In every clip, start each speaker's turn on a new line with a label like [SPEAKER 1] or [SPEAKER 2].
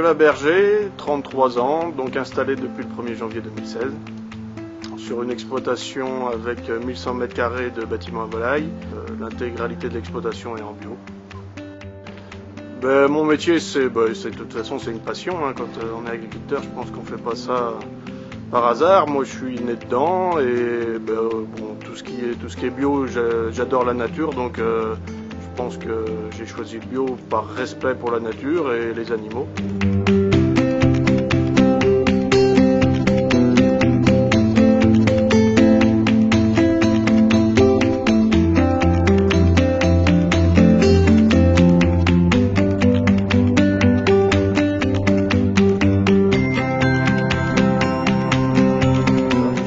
[SPEAKER 1] Nicolas Berger, 33 ans, donc installé depuis le 1er janvier 2016, sur une exploitation avec 1100 m² de bâtiments à volailles. L'intégralité de l'exploitation est en bio. Mon métier, de toute façon, c'est une passion. Quand on est agriculteur, je pense qu'on ne fait pas ça par hasard. Moi, je suis né dedans et tout ce qui est bio, j'adore la nature, donc je pense que j'ai choisi le bio par respect pour la nature et les animaux.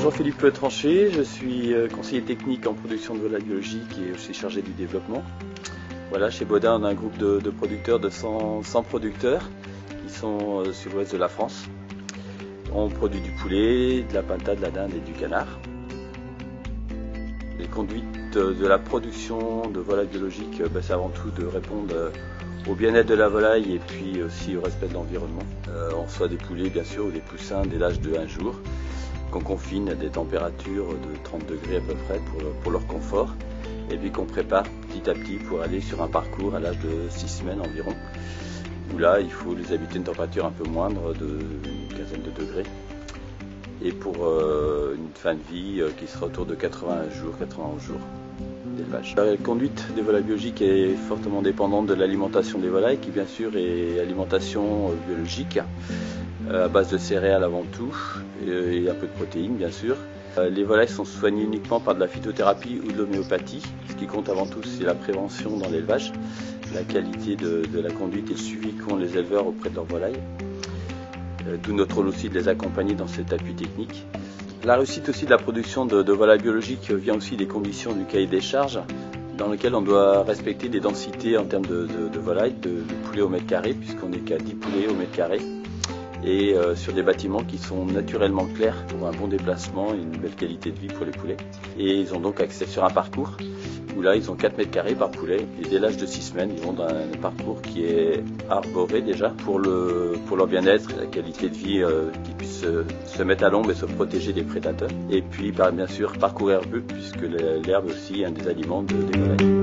[SPEAKER 2] Jean-Philippe Tranché, je suis conseiller technique en production de volailles biologiques et aussi chargé du développement. Voilà, chez Baudin, on a un groupe de producteurs de 100 producteurs qui sont sur l'ouest de la France. On produit du poulet, de la pintade, de la dinde et du canard. Les conduites de la production de volailles biologiques, c'est avant tout de répondre au bien-être de la volaille et puis aussi au respect de l'environnement. On reçoit des poulets bien sûr ou des poussins dès l'âge de 1 jour, qu'on confine à des températures de 30 degrés à peu près pour leur confort, et puis qu'on prépare petit à petit pour aller sur un parcours à l'âge de 6 semaines environ, où là il faut les habituer à une température un peu moindre d'une quinzaine de degrés, et pour une fin de vie qui sera autour de 91 jours d'élevage. La conduite des volailles biologiques est fortement dépendante de l'alimentation des volailles, qui bien sûr est alimentation biologique, à base de céréales avant tout, et un peu de protéines bien sûr. Les volailles sont soignées uniquement par de la phytothérapie ou de l'homéopathie. Ce qui compte avant tout, c'est la prévention dans l'élevage, la qualité de la conduite et le suivi qu'ont les éleveurs auprès de leurs volailles. D'où notre rôle aussi de les accompagner dans cet appui technique. La réussite aussi de la production de volailles biologiques vient aussi des conditions du cahier des charges, dans lequel on doit respecter des densités en termes de volailles, de poulets au mètre carré, puisqu'on n'est qu'à 10 poulets au mètre carré. Et sur des bâtiments qui sont naturellement clairs pour un bon déplacement et une belle qualité de vie pour les poulets. Et ils ont donc accès sur un parcours où là ils ont 4 m² par poulet, et dès l'âge de 6 semaines ils vont dans un parcours qui est arboré déjà pour leur bien-être, la qualité de vie, qu'ils puissent se mettre à l'ombre et se protéger des prédateurs. Et puis bien sûr parcours herbeux, puisque l'herbe aussi est un des aliments des volailles.